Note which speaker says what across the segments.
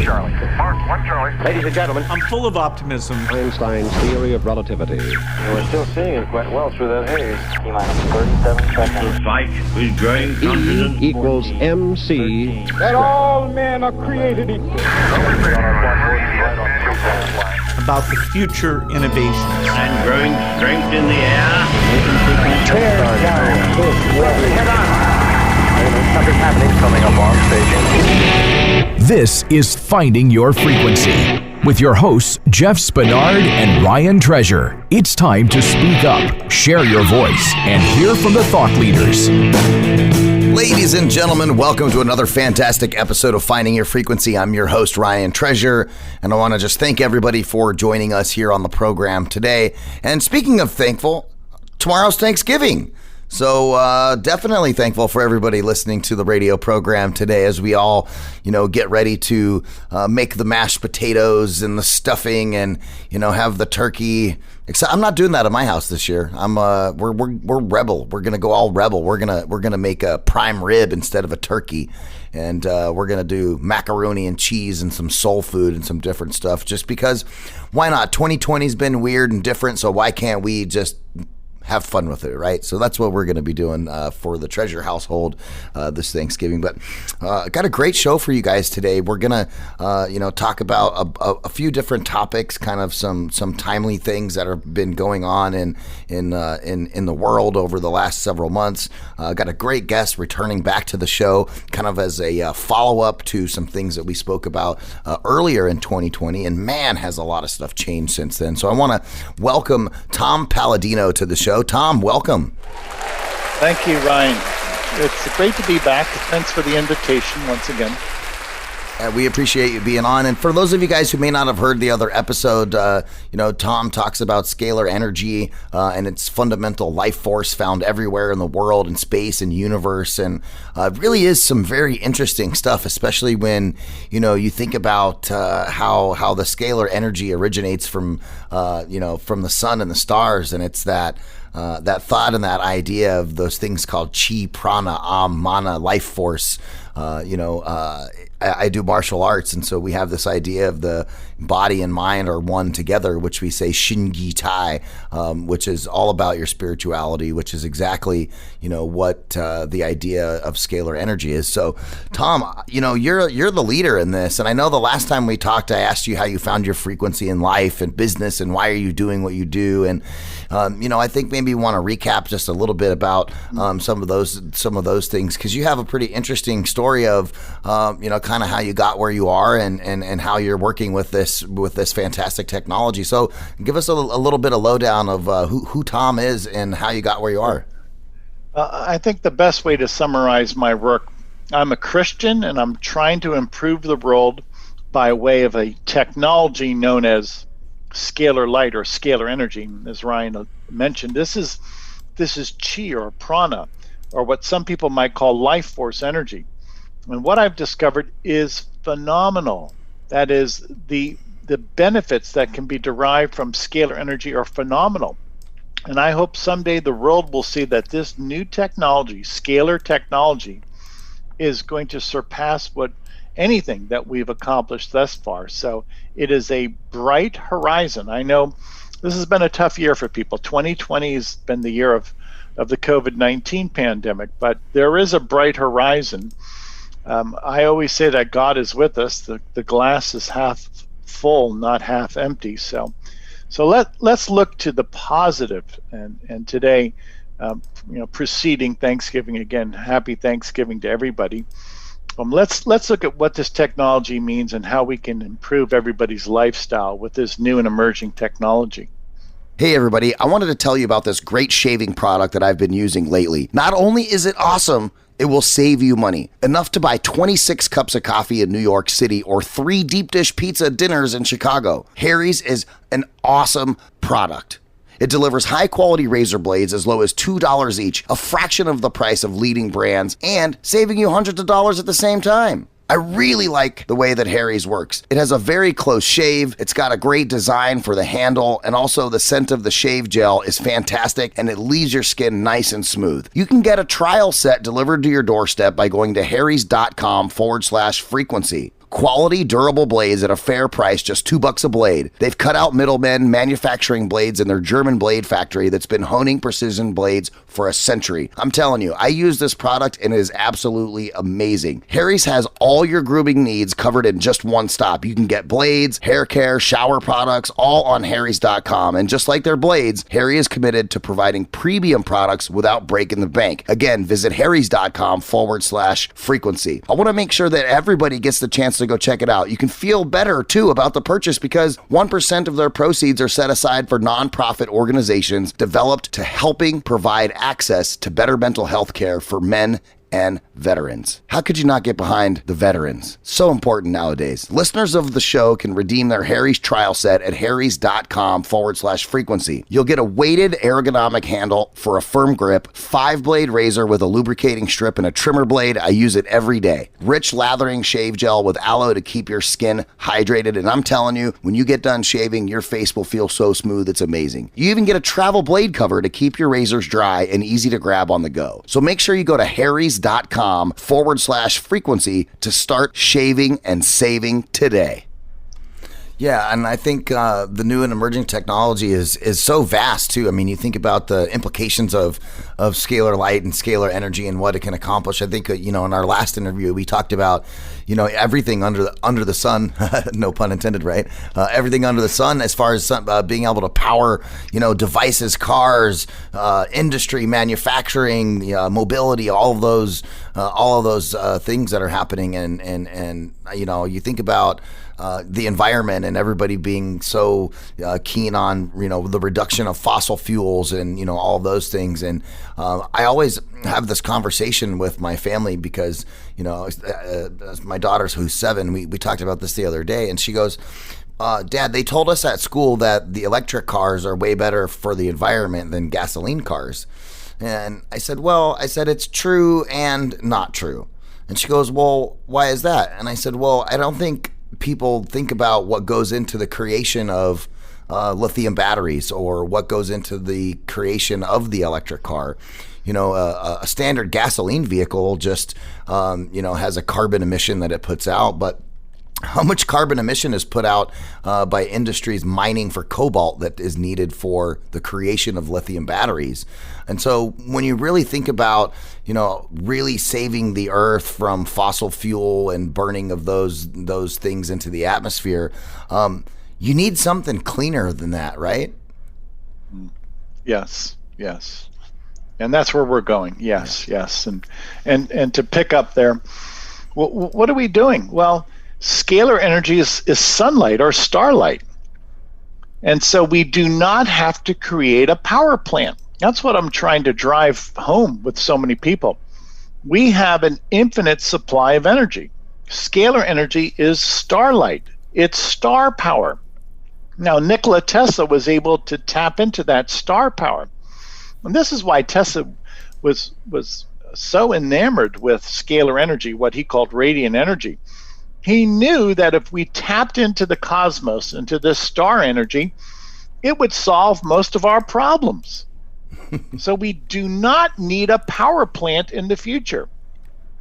Speaker 1: Charlie. Mark, 1 Charlie.
Speaker 2: Ladies and gentlemen,
Speaker 3: I'm full of optimism.
Speaker 4: Einstein's theory of relativity.
Speaker 5: We're still seeing it quite well through that haze.
Speaker 6: T-minus 37 seconds.
Speaker 7: The fight with growing confidence.
Speaker 4: E equals MC.
Speaker 8: That all men are created equal.
Speaker 3: About the future innovations.
Speaker 7: And growing strength in the air.
Speaker 5: Tear down this world.
Speaker 1: Head on. Something happening coming up on station.
Speaker 9: This is Finding Your Frequency with your hosts, Jeff Spinard and Ryan Treasure. It's time to speak up, share your voice, and hear from the thought leaders.
Speaker 10: Ladies and gentlemen, welcome to another fantastic episode of Finding Your Frequency. I'm your host, Ryan Treasure, and I want to just thank everybody for joining us here on the program today. And speaking of thankful, tomorrow's Thanksgiving. So definitely thankful for everybody listening to the radio program today as we all, get ready to make the mashed potatoes and the stuffing and, have the turkey. Except I'm not doing that at my house this year. We're rebel. We're gonna go all rebel. We're gonna make a prime rib instead of a turkey, and we're gonna do macaroni and cheese and some soul food and some different stuff. Just because, why not? 2020's been weird and different, so why can't we just have fun with it, right? So that's what we're going to be doing for the Treasure household this Thanksgiving. But got a great show for you guys today. We're going to, talk about a few different topics, kind of some timely things that have been going on in the world over the last several months. Got a great guest returning back to the show, kind of as a follow-up to some things that we spoke about earlier in 2020. And man, has a lot of stuff changed since then. So I want to welcome Tom Paladino to the show. Tom, welcome.
Speaker 11: Thank you, Ryan. It's great to be back. Thanks for the invitation once again.
Speaker 10: We appreciate you being on. And for those of you guys who may not have heard the other episode, Tom talks about scalar energy and its fundamental life force found everywhere in the world and space and universe. And it really is some very interesting stuff, especially when, you think about how the scalar energy originates from the sun and the stars. And it's that thought and that idea of those things called chi, prana, mana, life force. I do martial arts, and so we have this idea of the body and mind are one together, which we say shingi tai, which is all about your spirituality, which is exactly, what the idea of scalar energy is. So, Tom, you're the leader in this, and I know the last time we talked, I asked you how you found your frequency in life and business, and why are you doing what you do, and I think maybe you want to recap just a little bit about some of those things, because you have a pretty interesting story of kind of how you got where you are and how you're working with this fantastic technology. So give us a little bit of lowdown of who Tom is and how you got where you are.
Speaker 11: I think the best way to summarize my work, I'm a Christian and I'm trying to improve the world by way of a technology known as scalar light or scalar energy. As Ryan mentioned, this is chi or prana, or what some people might call life force energy. And what I've discovered is phenomenal. That is, the benefits that can be derived from scalar energy are phenomenal. And I hope someday the world will see that this new technology, scalar technology, is going to surpass anything that we've accomplished thus far. So it is a bright horizon. I know this has been a tough year for people. 2020 has been the year of the COVID-19 pandemic, but there is a bright horizon. I always say that God is with us. The glass is half full, not half empty. So let's look to the positive. And today, preceding Thanksgiving, again, happy Thanksgiving to everybody. Let's look at what this technology means and how we can improve everybody's lifestyle with this new and emerging technology.
Speaker 10: Hey everybody, I wanted to tell you about this great shaving product that I've been using lately. Not only is it awesome, it will save you money. Enough to buy 26 cups of coffee in New York City or 3 deep dish pizza dinners in Chicago. Harry's is an awesome product. It delivers high-quality razor blades as low as $2 each, a fraction of the price of leading brands, and saving you hundreds of dollars at the same time. I really like the way that Harry's works. It has a very close shave, it's got a great design for the handle, and also the scent of the shave gel is fantastic and it leaves your skin nice and smooth. You can get a trial set delivered to your doorstep by going to harrys.com/frequency. Quality, durable blades at a fair price, just $2 a blade. They've cut out middlemen manufacturing blades in their German blade factory that's been honing precision blades for a century. I'm telling you, I use this product and it is absolutely amazing. Harry's has all your grooming needs covered in just one stop. You can get blades, hair care, shower products, all on harrys.com. And just like their blades, Harry is committed to providing premium products without breaking the bank. Again, visit harrys.com/frequency. I want to make sure that everybody gets the chance to go check it out. You can feel better too about the purchase because 1% of their proceeds are set aside for nonprofit organizations developed to helping provide access to better mental health care for men and veterans. How could you not get behind the veterans? So important nowadays. Listeners of the show can redeem their Harry's trial set at harrys.com/frequency. You'll get a weighted ergonomic handle for a firm grip, 5-blade razor with a lubricating strip and a trimmer blade. I use it every day. Rich lathering shave gel with aloe to keep your skin hydrated. And I'm telling you, when you get done shaving, your face will feel so smooth. It's amazing. You even get a travel blade cover to keep your razors dry and easy to grab on the go. So make sure you go to harrys.com/frequency to start shaving and saving today. Yeah, and I think the new and emerging technology is so vast too. I mean, you think about the implications of scalar light and scalar energy and what it can accomplish. I think in our last interview we talked about everything under the sun, no pun intended, right? Everything under the sun as far as being able to power devices, cars, industry, manufacturing, mobility, all of those things that are happening, and you think about the environment and everybody being so keen on the reduction of fossil fuels and all of those things. And I always have this conversation with my family because my daughter's, who's 7, we talked about this the other day, and she goes, Dad, they told us at school that the electric cars are way better for the environment than gasoline cars. And I said, it's true and not true. And she goes, well, why is that? And I said, well, I don't think people think about what goes into the creation of lithium batteries or what goes into the creation of the electric car. A standard gasoline vehicle just, has a carbon emission that it puts out, but how much carbon emission is put out by industries mining for cobalt that is needed for the creation of lithium batteries? And so when you really think about, really saving the earth from fossil fuel and burning of those things into the atmosphere, you need something cleaner than that, right?
Speaker 11: Yes. And that's where we're going. Yes. And to pick up there, what are we doing? Well, scalar energy is sunlight or starlight. And so we do not have to create a power plant. That's what I'm trying to drive home with so many people. We have an infinite supply of energy. Scalar energy is starlight. It's star power. Now, Nikola Tesla was able to tap into that star power. And this is why Tesla was so enamored with scalar energy, what he called radiant energy. He knew that if we tapped into the cosmos, into this star energy, it would solve most of our problems. So we do not need a power plant in the future.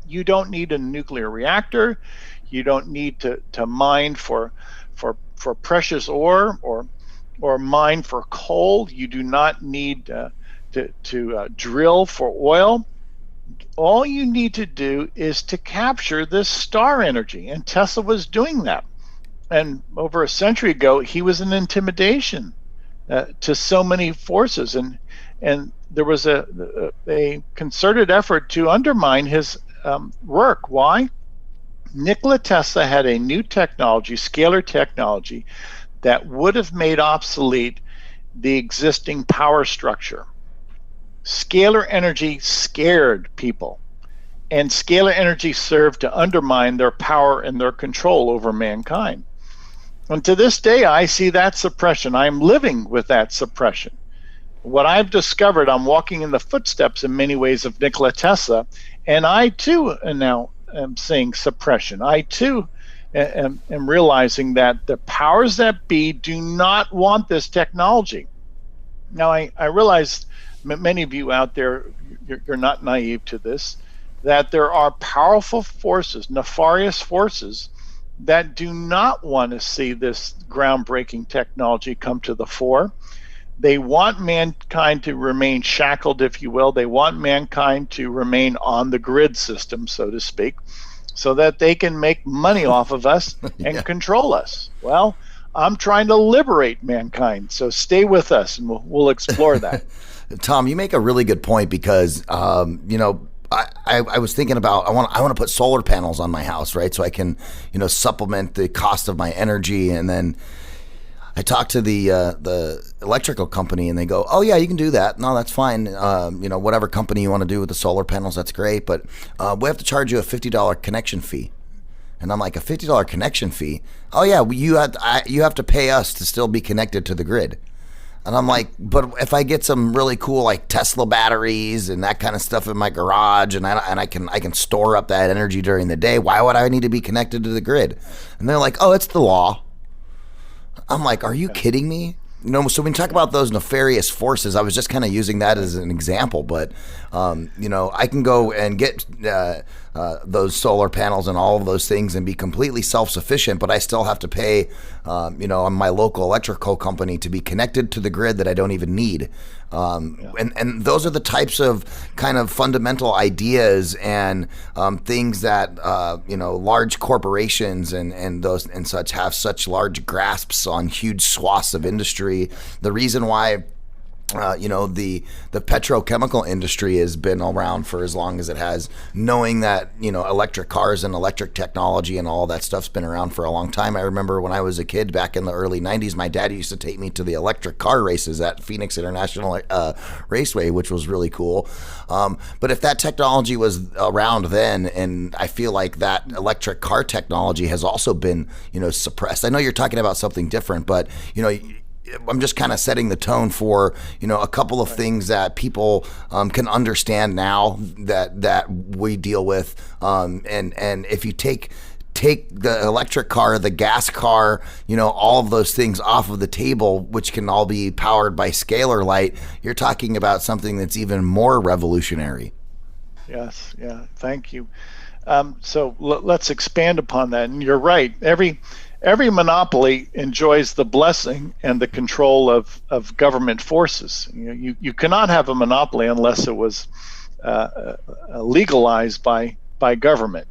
Speaker 11: You don't need a nuclear reactor. You don't need to mine for precious ore or mine for coal. You do not need to drill for oil. All you need to do is to capture this star energy, and Tesla was doing that. And over a century ago, he was an intimidation to so many forces, and there was a concerted effort to undermine his work. Why? Nikola Tesla had a new technology, scalar technology, that would have made obsolete the existing power structure. Scalar energy scared people, and scalar energy served to undermine their power and their control over mankind. And to this day, I see that suppression. I'm living with that suppression. What I've discovered, I'm walking in the footsteps in many ways of Nikola Tesla, and I too now am seeing suppression. I too am realizing that the powers that be do not want this technology. Now, I realize many of you out there, you're not naive to this, that there are powerful forces, nefarious forces, that do not want to see this groundbreaking technology come to the fore. They want mankind to remain shackled, if you will. They want mankind to remain on the grid system, so to speak, so that they can make money off of us and control us. Well, I'm trying to liberate mankind, so stay with us and we'll explore that.
Speaker 10: Tom, you make a really good point because, I was thinking about I want to put solar panels on my house, right? So I can, supplement the cost of my energy. And then I talked to the electrical company, and they go, "Oh yeah, you can do that. No, that's fine. Whatever company you want to do with the solar panels, that's great. But we have to charge you a $50 connection fee." And I'm like, "A $50 connection fee? Oh yeah, you have to pay us to still be connected to the grid." And I'm like, "But if I get some really cool like Tesla batteries and that kind of stuff in my garage, and I can store up that energy during the day, why would I need to be connected to the grid?" And they're like, "Oh, it's the law." I'm like, "Are you kidding me?" So when you talk about those nefarious forces, I was just kind of using that as an example, but I can go and get those solar panels and all of those things and be completely self-sufficient, but I still have to pay, on my local electrical company to be connected to the grid that I don't even need. And those are the types of kind of fundamental ideas and things that large corporations and those and such have such large grasps on huge swaths of industry. The reason why the petrochemical industry has been around for as long as it has, knowing that, electric cars and electric technology and all that stuff's been around for a long time. I remember when I was a kid back in the early 90s, my dad used to take me to the electric car races at Phoenix International Raceway, which was really cool. But if that technology was around then, and I feel like that electric car technology has also been, suppressed. I know you're talking about something different, but, I'm just kind of setting the tone for, a couple of things that people can understand now that we deal with. And if you take the electric car, the gas car, all of those things off of the table, which can all be powered by scalar light, you're talking about something that's even more revolutionary.
Speaker 11: Yes. Yeah. Thank you. So let's expand upon that. And you're right. Every monopoly enjoys the blessing and the control of government forces. You cannot have a monopoly unless it was legalized by government.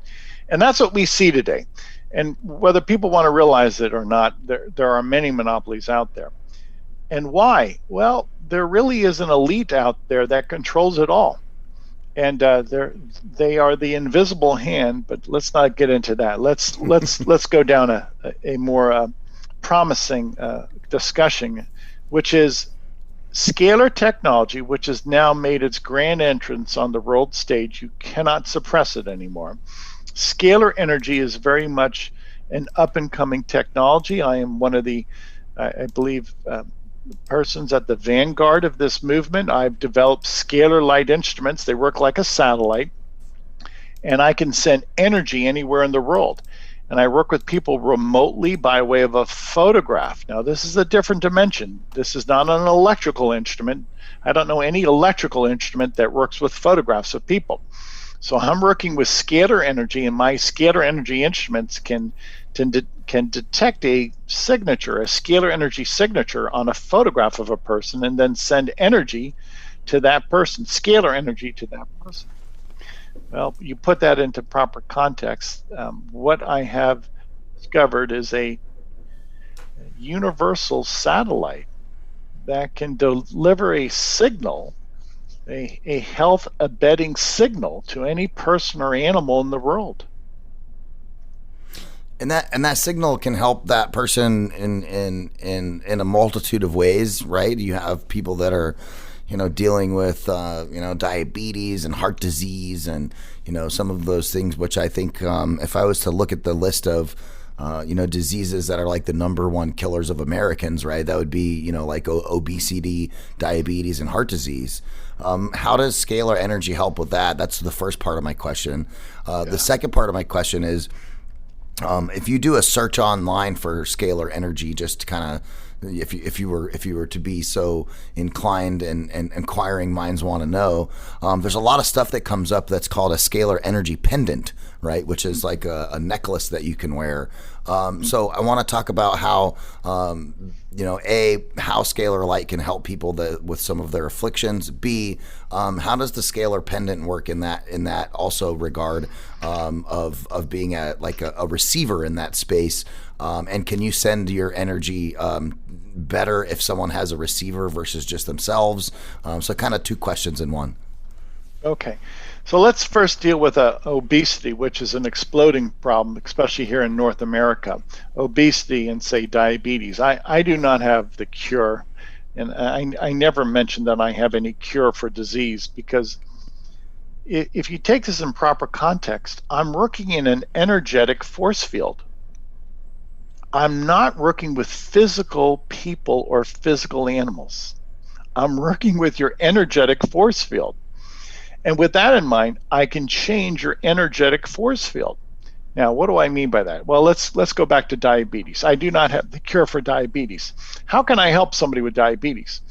Speaker 11: And that's what we see today. And whether people want to realize it or not, there are many monopolies out there. And why? Well, there really is an elite out there that controls it all. And they are the invisible hand, but let's not get into that. Let's go down a more promising discussion, which is scalar technology, which has now made its grand entrance on the world stage. You cannot suppress it anymore. Scalar energy is very much an up-and-coming technology. I am one of the, I believe, persons at the vanguard of this movement. I've developed scalar light instruments. They work like a satellite, and I can send energy anywhere in the world. And I work with people remotely by way of a photograph. Now, this is a different dimension. This is not an electrical instrument. I don't know any electrical instrument that works with photographs of people. So I'm working with scalar energy, and my scalar energy instruments can detect a signature, a scalar energy signature on a photograph of a person, and then send energy to that person, scalar energy to that person. Well, you put that into proper context. What I have discovered is a universal satellite that can deliver a signal, a health abetting signal to any person or animal in the world.
Speaker 10: And that signal can help that person in a multitude of ways, right? You have people that are, dealing with diabetes and heart disease and some of those things, which I think if I was to look at the list of diseases that are like the number one killers of Americans, right? That would be like obesity, diabetes, and heart disease. How does scalar energy help with that? That's the first part of my question. The second part of my question is, if you do a search online for scalar energy, just to kind of if you were to be so inclined and inquiring minds want to know, there's a lot of stuff that comes up that's called a scalar energy pendant, right? Which is like a necklace that you can wear. So I want to talk about how, how scalar light can help people with some of their afflictions. B, how does the scalar pendant work in that also regard of being a receiver in that space? And can you send your energy better if someone has a receiver versus just themselves? So kind of two questions in one.
Speaker 11: Okay. So let's first deal with obesity, which is an exploding problem, especially here in North America. Obesity and, say, diabetes. I do not have the cure, and I never mentioned that I have any cure for disease, because if you take this in proper context, I'm working in an energetic force field. I'm not working with physical people or physical animals. I'm working with your energetic force field. And with that in mind, I can change your energetic force field. Now, what do I mean by that? Well, let's go back to diabetes. I do not have the cure for diabetes. How can I help somebody with diabetes?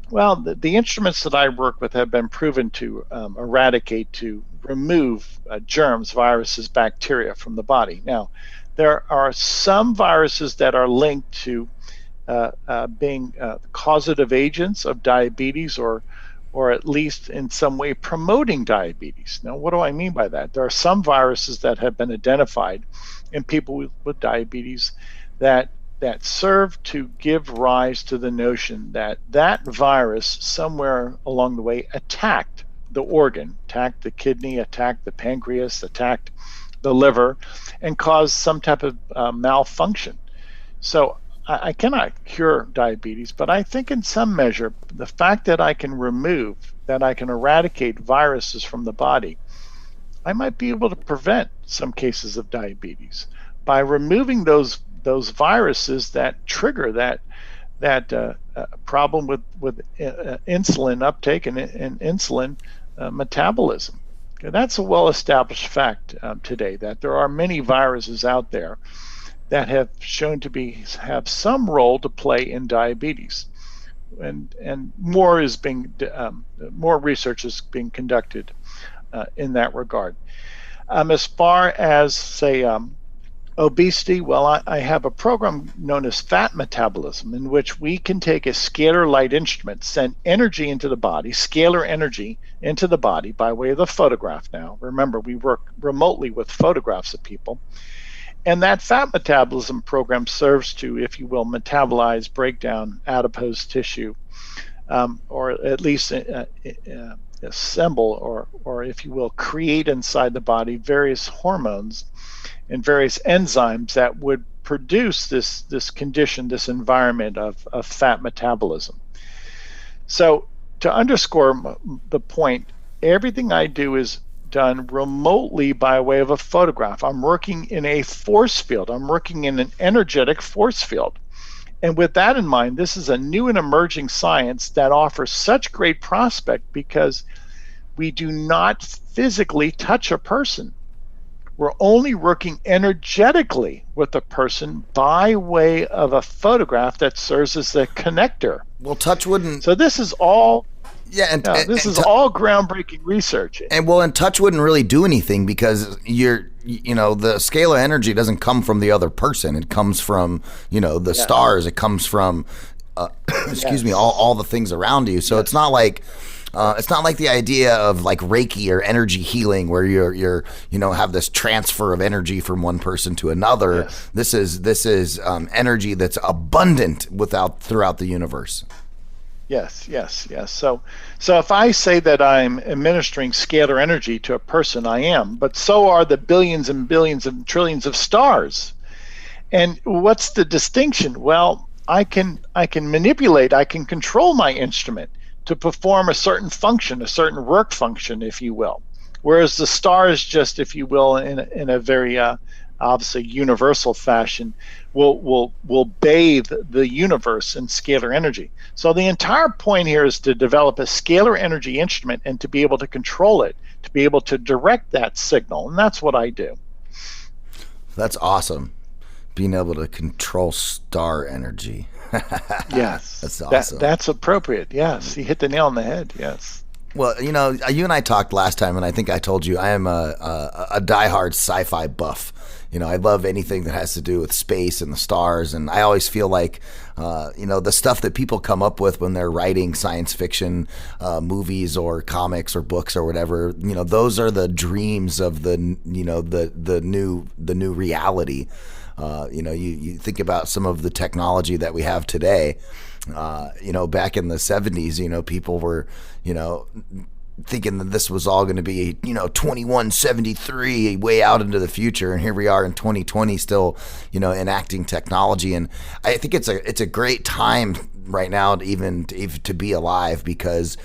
Speaker 11: Well, the instruments that I work with have been proven to eradicate, to remove germs, viruses, bacteria from the body. Now, there are some viruses that are linked to being causative agents of diabetes, or at least in some way promoting diabetes. Now, what do I mean by that? There are some viruses that have been identified in people with diabetes that serve to give rise to the notion that that virus somewhere along the way attacked the organ, attacked the kidney, attacked the pancreas, attacked the liver, and caused some type of malfunction. So I cannot cure diabetes, but I think in some measure, the fact that I can eradicate viruses from the body, I might be able to prevent some cases of diabetes by removing those viruses that trigger that problem with insulin uptake and insulin metabolism. Okay, that's a well-established fact today, that there are many viruses out there that have shown to have some role to play in diabetes, and more research is being conducted in that regard. As far as, say, obesity, well, I have a program known as fat metabolism, in which we can take a scalar light instrument, send energy into the body, scalar energy into the body by way of the photograph. Now, remember, we work remotely with photographs of people. And that fat metabolism program serves to, if you will, metabolize, break down adipose tissue, or at least assemble, or if you will, create inside the body various hormones and various enzymes that would produce this condition, this environment of fat metabolism. So to underscore the point, everything I do is done remotely by way of a photograph. I'm working in a force field. I'm working in an energetic force field. And with that in mind, this is a new and emerging science that offers such great prospect, because we do not physically touch a person. We're only working energetically with a person by way of a photograph that serves as a connector.
Speaker 10: Well, touch wouldn't.
Speaker 11: So this is all.
Speaker 10: Yeah,
Speaker 11: this is all groundbreaking research.
Speaker 10: And touch wouldn't really do anything, because the scalar energy doesn't come from the other person. It comes from, the stars. It comes from, all the things around you. So it's not like the idea of like Reiki or energy healing, where you're have this transfer of energy from one person to another. Yes. This is energy that's abundant throughout the universe.
Speaker 11: Yes. So if I say that I'm administering scalar energy to a person, I am, but so are the billions and billions and trillions of stars. And what's the distinction? Well, I can manipulate, I can control my instrument to perform a certain function, a certain work function, if you will. Whereas the stars just, if you will, in a very obviously universal fashion, will bathe the universe in scalar energy. So the entire point here is to develop a scalar energy instrument and to be able to control it, to be able to direct that signal, and that's what I do.
Speaker 10: That's awesome, being able to control star energy.
Speaker 11: Yes.
Speaker 10: That's awesome.
Speaker 11: That's appropriate. Yes. You hit the nail on the head. Yes.
Speaker 10: Well, you know, you and I talked last time, and I think I told you I am a diehard sci-fi buff. You know, I love anything that has to do with space and the stars, and I always feel like, you know, the stuff that people come up with when they're writing science fiction movies or comics or books or whatever, you know, those are the dreams of the new reality. You know, you think about some of the technology that we have today. You know, back in the 70s, you know, people were, you know, thinking that this was all going to be, you know, 2173 way out into the future. And here we are in 2020 still, you know, enacting technology. And I think it's a great time right now to even to be alive, because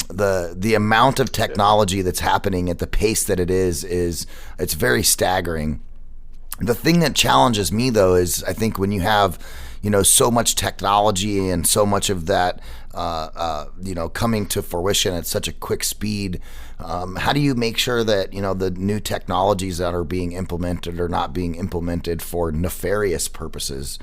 Speaker 10: the amount of technology that's happening at the pace that it is it's very staggering. The thing that challenges me, though, is I think when you have, you know, so much technology and so much of that, you know, coming to fruition at such a quick speed, how do you make sure that, you know, the new technologies that are being implemented are not being implemented for nefarious purposes?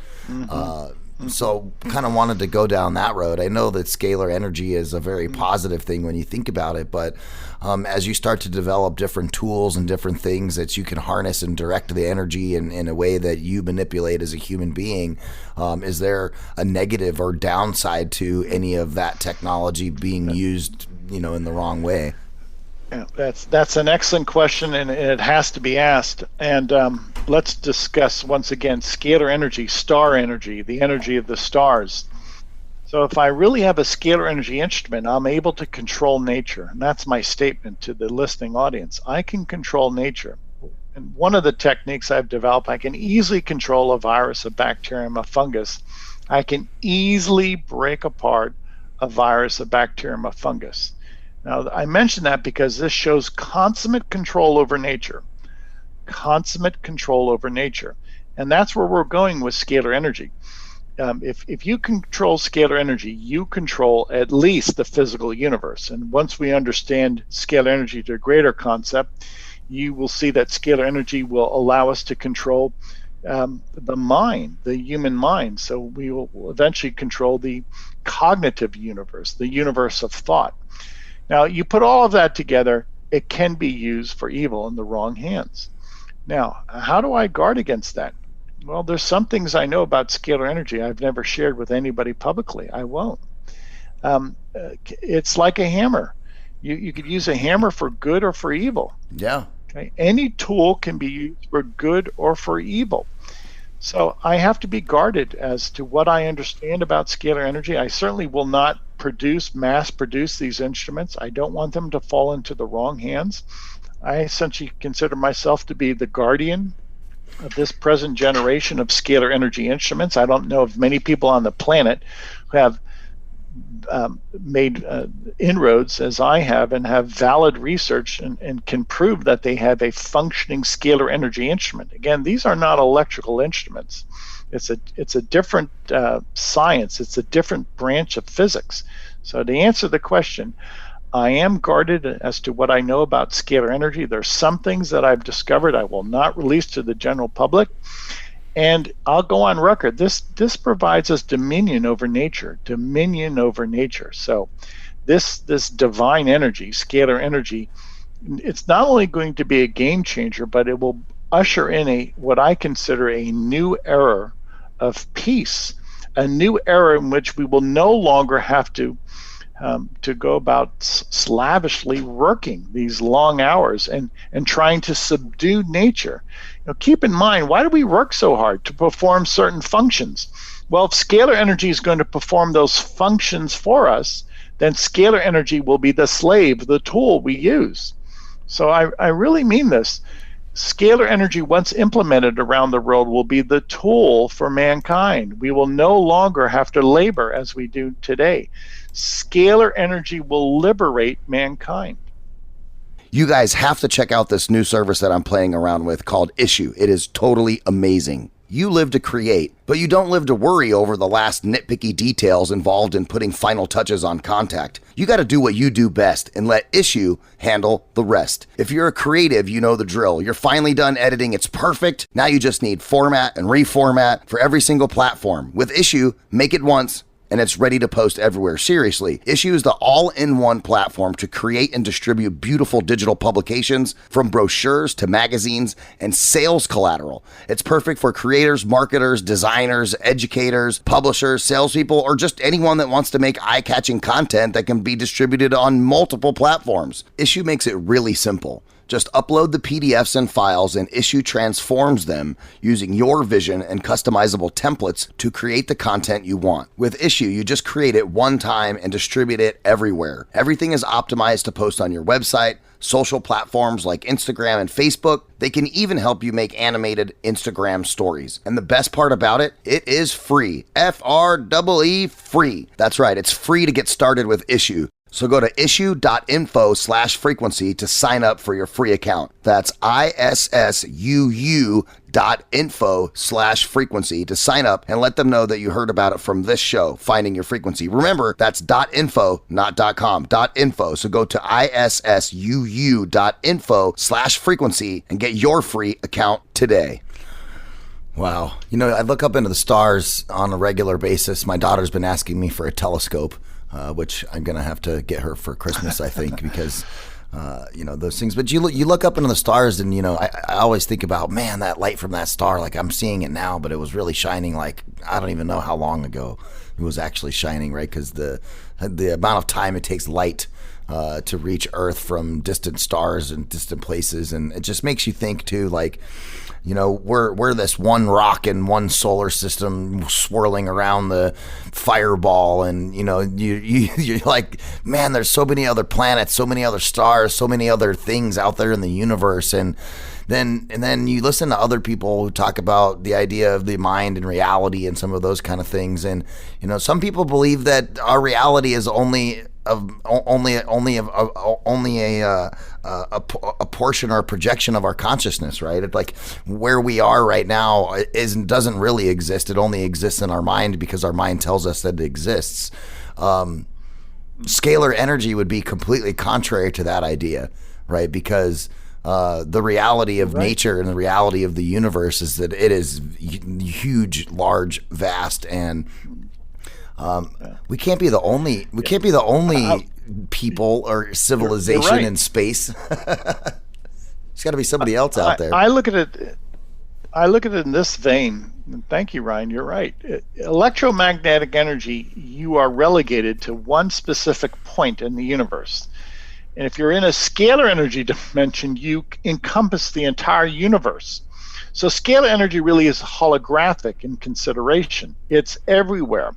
Speaker 10: So kind of wanted to go down that road. I know that scalar energy is a very positive thing when you think about it, but as you start to develop different tools and different things that you can harness and direct the energy in a way that you manipulate as a human being, is there a negative or downside to any of that technology being used, you know, in the wrong way?
Speaker 11: Yeah, that's an excellent question, and it has to be asked. And let's discuss once again scalar energy, star energy, the energy of the stars. So if I really have a scalar energy instrument, I'm able to control nature. And that's my statement to the listening audience. I can control nature. And one of the techniques I've developed, I can easily control a virus, a bacterium, a fungus. I can easily break apart a virus, a bacterium, a fungus. Now, I mention that because this shows consummate control over nature. Consummate control over nature. And that's where we're going with scalar energy. If you control scalar energy, you control at least the physical universe. And once we understand scalar energy to a greater concept, you will see that scalar energy will allow us to control the mind, the human mind. So we will eventually control the cognitive universe, the universe of thought. Now, you put all of that together, it can be used for evil in the wrong hands. Now, how do I guard against that? Well, there's some things I know about scalar energy I've never shared with anybody publicly. I won't. It's like a hammer. You could use a hammer for good or for evil.
Speaker 10: Yeah.
Speaker 11: Okay. Any tool can be used for good or for evil. So I have to be guarded as to what I understand about scalar energy. I certainly will not mass produce these instruments. I don't want them to fall into the wrong hands. I essentially consider myself to be the guardian of this present generation of scalar energy instruments. I don't know of many people on the planet who have made inroads as I have and have valid research and can prove that they have a functioning scalar energy instrument. Again, these are not electrical instruments. It's a different science. It's a different branch of physics. So to answer the question, I am guarded as to what I know about scalar energy. There's some things that I've discovered I will not release to the general public. And I'll go on record. This provides us dominion over nature. So this divine energy, scalar energy, it's not only going to be a game changer, but it will usher in what I consider a new era of peace, a new era in which we will no longer have to go about slavishly working these long hours and trying to subdue nature. You know, keep in mind, why do we work so hard to perform certain functions? Well, if scalar energy is going to perform those functions for us, then scalar energy will be the slave, the tool we use. So I really mean this. Scalar energy, once implemented around the world, will be the tool for mankind. We will no longer have to labor as we do today. Scalar energy will liberate mankind.
Speaker 10: You guys have to check out this new service that I'm playing around with called Issue. It is totally amazing. You live to create, but you don't live to worry over the last nitpicky details involved in putting final touches on contact. You got to do what you do best and let Issue handle the rest. If you're a creative, you know the drill. You're finally done editing, it's perfect. Now you just need format and reformat for every single platform. With Issue, make it once, and it's ready to post everywhere. Seriously, Issue is the all-in-one platform to create and distribute beautiful digital publications, from brochures to magazines and sales collateral. It's perfect for creators, marketers, designers, educators, publishers, salespeople, or just anyone that wants to make eye-catching content that can be distributed on multiple platforms. Issue makes it really simple. Just upload the PDFs and files, and Issue transforms them using your vision and customizable templates to create the content you want. With Issue, you just create it one time and distribute it everywhere. Everything is optimized to post on your website, social platforms like Instagram and Facebook. They can even help you make animated Instagram stories. And the best part about it, it is free. F-R-E-E free. That's right, it's free to get started with Issue. So go to issue.info/frequency to sign up for your free account. That's issuu.info/frequency to sign up and let them know that you heard about it from this show, Finding Your Frequency. Remember, that's .info, not .com, .info. So go to issuu.info/frequency and get your free account today. Wow. You know, I look up into the stars on a regular basis. My daughter's been asking me for a telescope. Which I'm going to have to get her for Christmas, I think, because, those things. But you look up into the stars and, I always think about, man, that light from that star, like I'm seeing it now, but it was really shining like, I don't even know how long ago it was actually shining, right? Because the amount of time it takes light to reach Earth from distant stars and distant places. And it just makes you think, too, like, we're this one rock in one solar system swirling around the fireball, and you're like, man, there's so many other planets, so many other stars, so many other things out there in the universe. And then you listen to other people who talk about the idea of the mind and reality and some of those kind of things. And some people believe that our reality is only a portion or a projection of our consciousness, right? It's like where we are right now doesn't really exist. It only exists in our mind because our mind tells us that it exists. Scalar energy would be completely contrary to that idea, right? Because the reality of nature and the reality of the universe is that it is huge, large, vast, and we can't be the only people or civilization in space. There's got to be somebody else out there.
Speaker 11: I look at it in this vein. Thank you, Ryan. You're right. Electromagnetic energy, you are relegated to one specific point in the universe. And if you're in a scalar energy dimension, you encompass the entire universe. So scalar energy really is holographic in consideration. It's everywhere.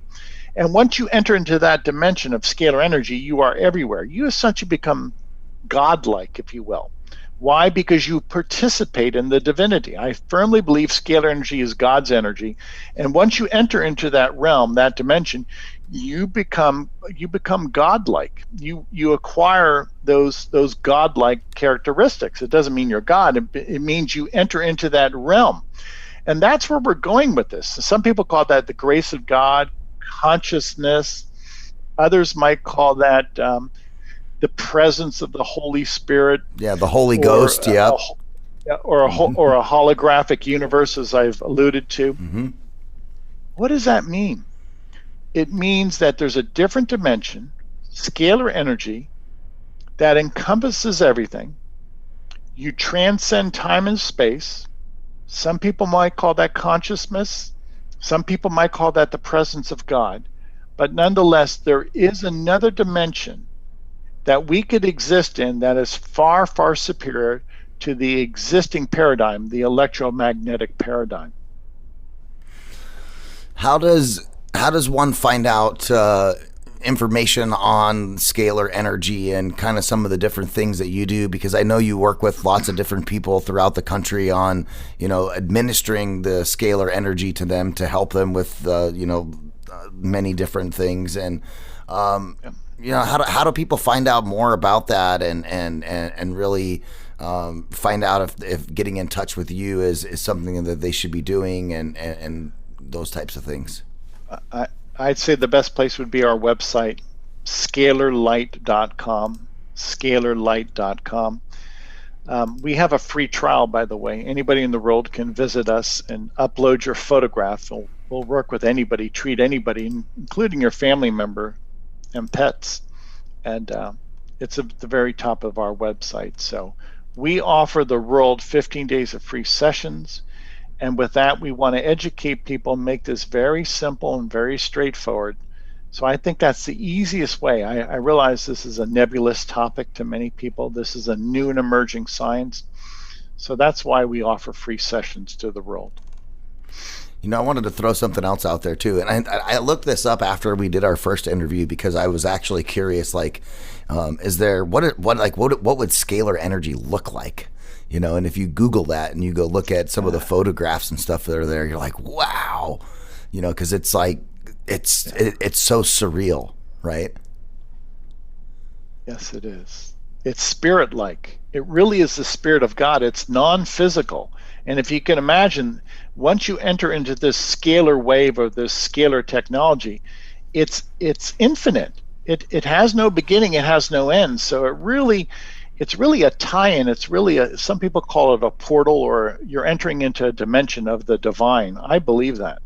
Speaker 11: And once you enter into that dimension of scalar energy, you are everywhere. You essentially become godlike, if you will. Why? Because you participate in the divinity. I firmly believe scalar energy is God's energy. And once you enter into that realm, that dimension, you become godlike. You acquire those godlike characteristics. It doesn't mean you're God. It means you enter into that realm. And that's where we're going with this. Some people call that the grace of God, consciousness. Others might call that the presence of the Holy Spirit.
Speaker 10: Yeah, the Holy Ghost. Yeah.
Speaker 11: Or a holographic universe, as I've alluded to.
Speaker 10: Mm-hmm.
Speaker 11: What does that mean? It means that there's a different dimension, scalar energy, that encompasses everything. You transcend time and space. Some people might call that consciousness. Some people might call that the presence of God. But nonetheless, there is another dimension that we could exist in that is far, far superior to the existing paradigm, the electromagnetic paradigm.
Speaker 10: How does one find out information on scalar energy and kind of some of the different things that you do? Because I know you work with lots of different people throughout the country on, administering the scalar energy to them to help them with, many different things. And, how do people find out more about that and really find out if getting in touch with you is something that they should be doing and those types of things?
Speaker 11: I'd say the best place would be our website, scalarlight.com, scalarlight.com. We have a free trial, by the way. Anybody in the world can visit us and upload your photograph. We'll work with anybody, treat anybody, including your family member and pets. And it's at the very top of our website. So we offer the world 15 days of free sessions. And with that, we want to educate people, make this very simple and very straightforward. So I think that's the easiest way. I realize this is a nebulous topic to many people. This is a new and emerging science. So that's why we offer free sessions to the world.
Speaker 10: I wanted to throw something else out there too, and I looked this up after we did our first interview because I was actually curious. Like, is there what would scalar energy look like? And if you Google that and you go look at some of the photographs and stuff that are there, you're like, wow, because it's like it's so surreal, right?
Speaker 11: Yes, it is. It's spirit-like. It really is the spirit of God. It's non-physical. And if you can imagine, once you enter into this scalar wave or this scalar technology, it's infinite. It has no beginning, it has no end. So it's really a tie-in. It's really some people call it a portal, or you're entering into a dimension of the divine. I believe that.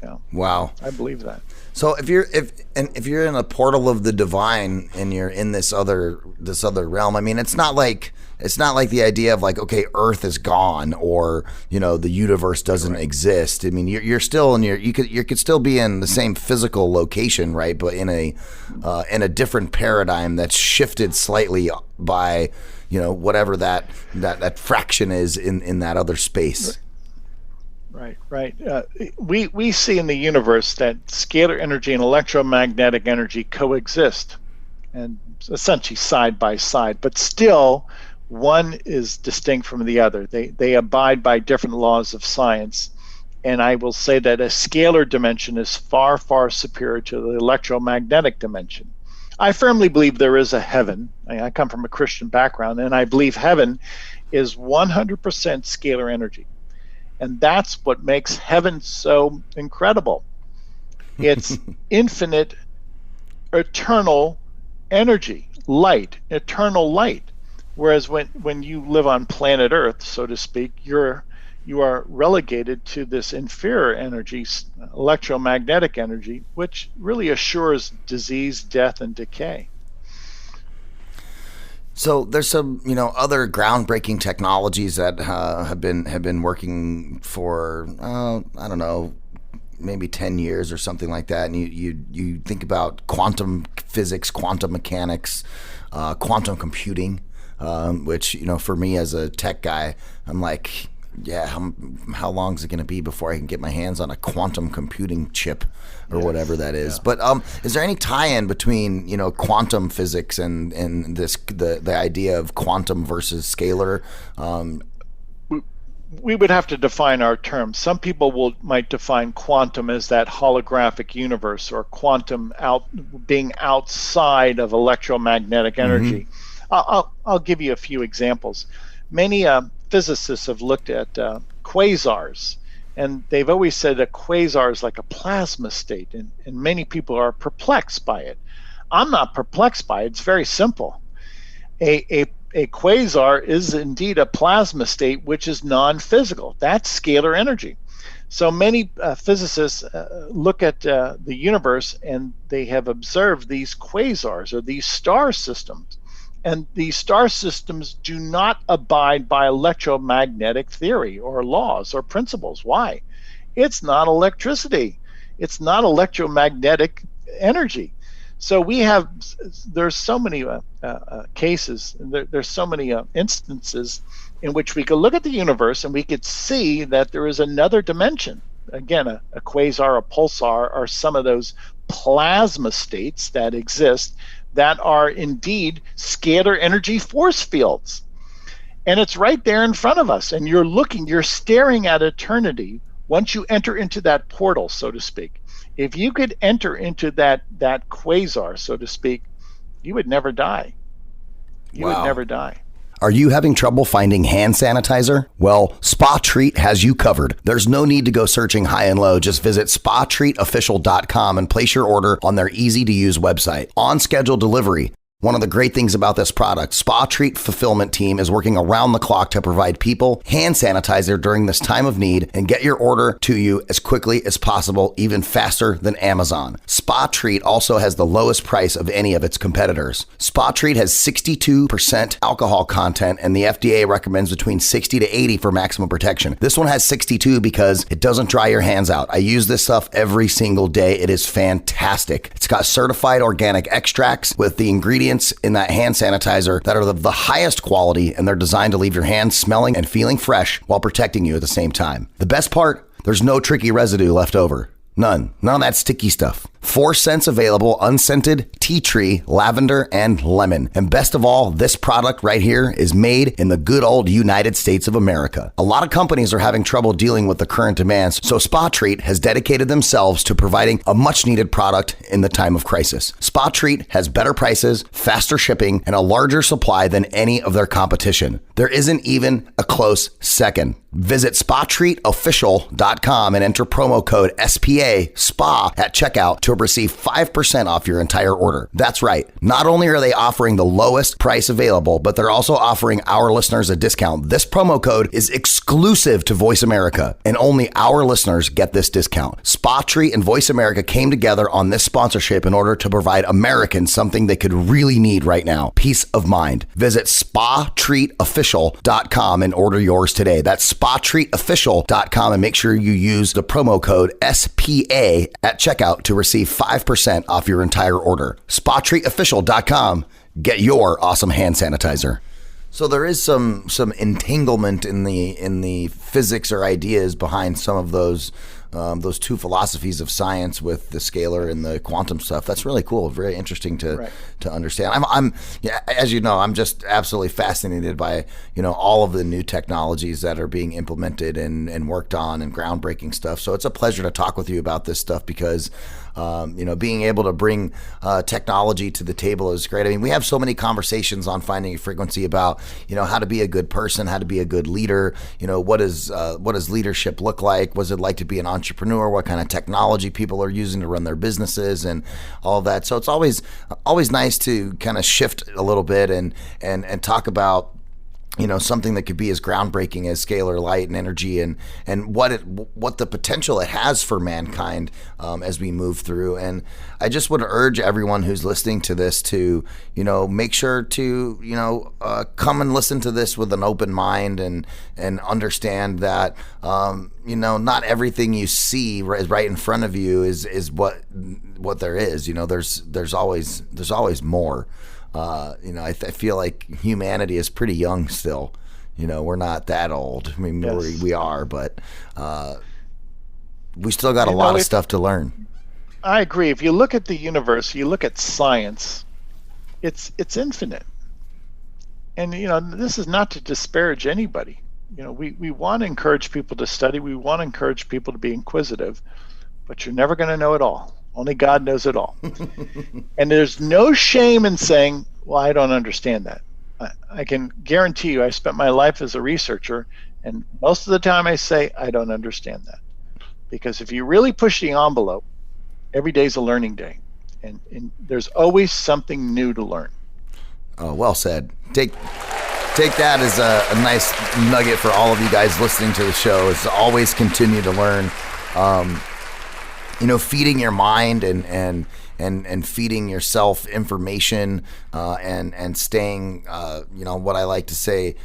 Speaker 11: Yeah.
Speaker 10: Wow.
Speaker 11: I believe that.
Speaker 10: So if you're in a portal of the divine and you're in this other realm, I mean, it's not like the idea of like, okay, Earth is gone or the universe doesn't exist. I mean, you're still you could still be in the same physical location, right? But in a different paradigm that's shifted slightly by whatever that fraction is in that other space.
Speaker 11: Right. We see in the universe that scalar energy and electromagnetic energy coexist, and essentially side by side, but still one is distinct from the other. They abide by different laws of science, and I will say that a scalar dimension is far, far superior to the electromagnetic dimension. I firmly believe there is a heaven. I come from a Christian background, and I believe heaven is 100% scalar energy. And that's what makes heaven so incredible. It's infinite, eternal energy, light, eternal light. Whereas when you live on planet Earth, so to speak, you are relegated to this inferior energy, electromagnetic energy, which really assures disease, death, and decay.
Speaker 10: So there's some, other groundbreaking technologies that have been working for I don't know, maybe 10 years or something like that. And you think about quantum physics, quantum mechanics, quantum computing, which for me as a tech guy, I'm like, yeah, how long is it going to be before I can get my hands on a quantum computing chip or whatever that is? Yeah. But is there any tie-in between quantum physics and the idea of quantum versus scalar?
Speaker 11: We would have to define our terms. Some people might define quantum as that holographic universe, or quantum being outside of electromagnetic energy. Mm-hmm. I'll give you a few examples. Many physicists have looked at quasars, and they've always said a quasar is like a plasma state, and many people are perplexed by it. I'm not perplexed by it. It's very simple. A quasar is indeed a plasma state which is non-physical. That's scalar energy. So many physicists look at the universe, and they have observed these quasars, or these star systems. And these star systems do not abide by electromagnetic theory or laws or principles. Why? It's not electricity. It's not electromagnetic energy. So there's so many cases, there's so many instances in which we could look at the universe and we could see that there is another dimension. Again, a quasar, a pulsar are some of those plasma states that exist that are indeed scalar energy force fields. And it's right there in front of us. And you're staring at eternity once you enter into that portal, so to speak. If you could enter into that quasar, so to speak, you would never die. You would never die.
Speaker 10: Are you having trouble finding hand sanitizer? Well, Spatreat has you covered. There's no need to go searching high and low. Just visit spatreatofficial.com and place your order on their easy-to-use website. On schedule delivery. One of the great things about this product, Spatreat fulfillment team is working around the clock to provide people hand sanitizer during this time of need and get your order to you as quickly as possible, even faster than Amazon. Spatreat also has the lowest price of any of its competitors. Spatreat has 62% alcohol content, and the FDA recommends between 60 to 80 for maximum protection. This one has 62 because it doesn't dry your hands out. I use this stuff every single day. It is fantastic. It's got certified organic extracts with the ingredients in that hand sanitizer that are the highest quality, and they're designed to leave your hands smelling and feeling fresh while protecting you at the same time. The best part, there's no tricky residue left over. None of that sticky stuff. 4 scents available: unscented, tea tree, lavender, and lemon. And best of all, this product right here is made in the good old United States of America. A lot of companies are having trouble dealing with the current demands, so Spatreat has dedicated themselves to providing a much needed product in the time of crisis. Spatreat has better prices, faster shipping, and a larger supply than any of their competition. There isn't even a close second. Visit spatreatofficial.com and enter promo code SPA SPA at checkout to receive 5% off your entire order. That's right. Not only are they offering the lowest price available, but they're also offering our listeners a discount. This promo code is exclusive to Voice America, and only our listeners get this discount. Spatreat and Voice America came together on this sponsorship in order to provide Americans something they could really need right now: peace of mind. Visit spatreatofficial.com and order yours today. That's spatreatofficial.com, and make sure you use the promo code SPA at checkout to receive 5% off your entire order. Spatreatofficial.com. Get your awesome hand sanitizer. So there is some entanglement in the physics or ideas behind some of those two philosophies of science with the scalar and the quantum stuff. That's really cool. Very interesting to understand. I'm as you know, I'm just absolutely fascinated by, all of the new technologies that are being implemented and worked on, and groundbreaking stuff. So it's a pleasure to talk with you about this stuff because, being able to bring technology to the table is great. I mean, we have so many conversations on Finding Your Frequency about, how to be a good person, how to be a good leader. What does leadership look like? What's it like to be an entrepreneur? What kind of technology people are using to run their businesses and all of that. So it's always nice to kind of shift a little bit and talk about, something that could be as groundbreaking as scalar light and energy, and what the potential it has for mankind as we move through. And I just would urge everyone who's listening to this to, make sure to, come and listen to this with an open mind and understand that, not everything you see right in front of you is what there is. There's always more. I feel like humanity is pretty young still. We're not that old. I mean, yes. we are, but we still got a lot of stuff to learn.
Speaker 11: I agree. If you look at the universe, you look at science, it's infinite. And, this is not to disparage anybody. We want to encourage people to study. We want to encourage people to be inquisitive, but you're never going to know it all. Only God knows it all. And there's no shame in saying, well, I don't understand that. I can guarantee you I spent my life as a researcher, and most of the time I say, I don't understand that. Because if you really push the envelope, every day's a learning day. And there's always something new to learn.
Speaker 10: Oh, well said. Take that as a nice nugget for all of you guys listening to the show, is to always continue to learn. Feeding your mind and feeding yourself information and staying, what I like to say,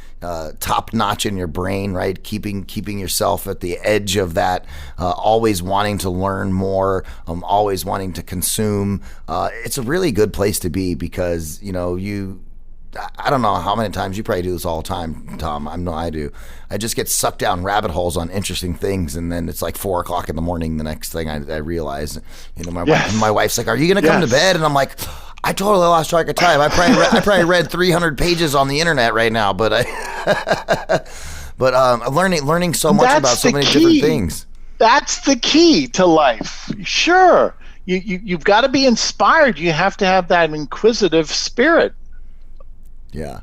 Speaker 10: top notch in your brain, right? Keeping yourself at the edge of that, always wanting to learn more, always wanting to consume. It's a really good place to be because, I don't know how many times you probably do this all the time, Tom. I do. I just get sucked down rabbit holes on interesting things, and then it's like 4:00 in the morning. The next thing I realize, my wife's like, "Are you going to come to bed?" And I'm like, "I totally lost track of time. I probably read 300 pages on the internet right now." But I'm learning so much about so many different things.
Speaker 11: That's the key to life. Sure, you've got to be inspired. You have to have that inquisitive spirit.
Speaker 10: Yeah.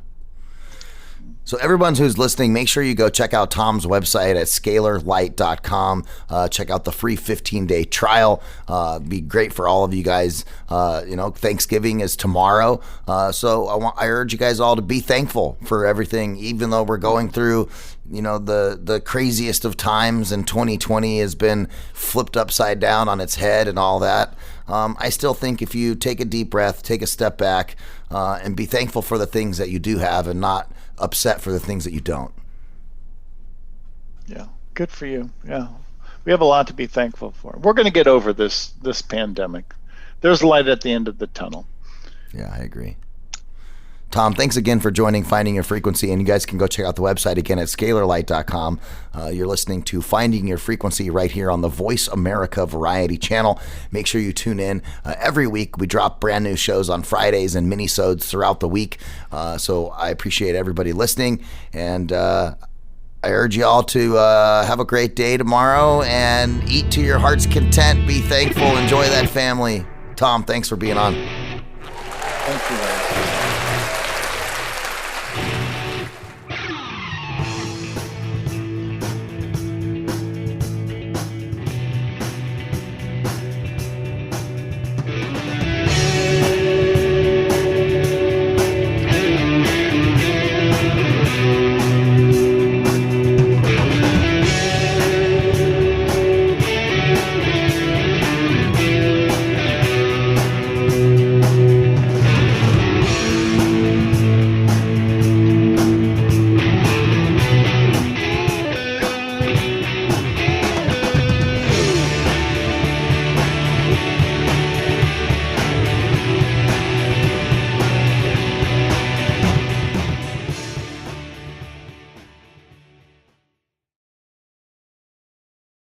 Speaker 10: So everyone who's listening, make sure you go check out Tom's website at scalarlight.com. Check out the free 15-day trial. Be great for all of you guys. Thanksgiving is tomorrow. So I urge you guys all to be thankful for everything, even though we're going through the craziest of times, and 2020 has been flipped upside down on its head and all that. I still think if you take a deep breath, take a step back, and be thankful for the things that you do have and not upset for the things that you don't.
Speaker 11: Yeah, good for you. Yeah, we have a lot to be thankful for. We're going to get over this pandemic. There's light at the end of the tunnel.
Speaker 10: Yeah, I agree. Tom, thanks again for joining Finding Your Frequency, and you guys can go check out the website again at scalarlight.com. You're listening to Finding Your Frequency right here on the Voice America Variety channel. Make sure you tune in every week. We drop brand new shows on Fridays and mini-sodes throughout the week, so I appreciate everybody listening, and I urge you all to have a great day tomorrow and eat to your heart's content. Be thankful. Enjoy that family. Tom, thanks for being on.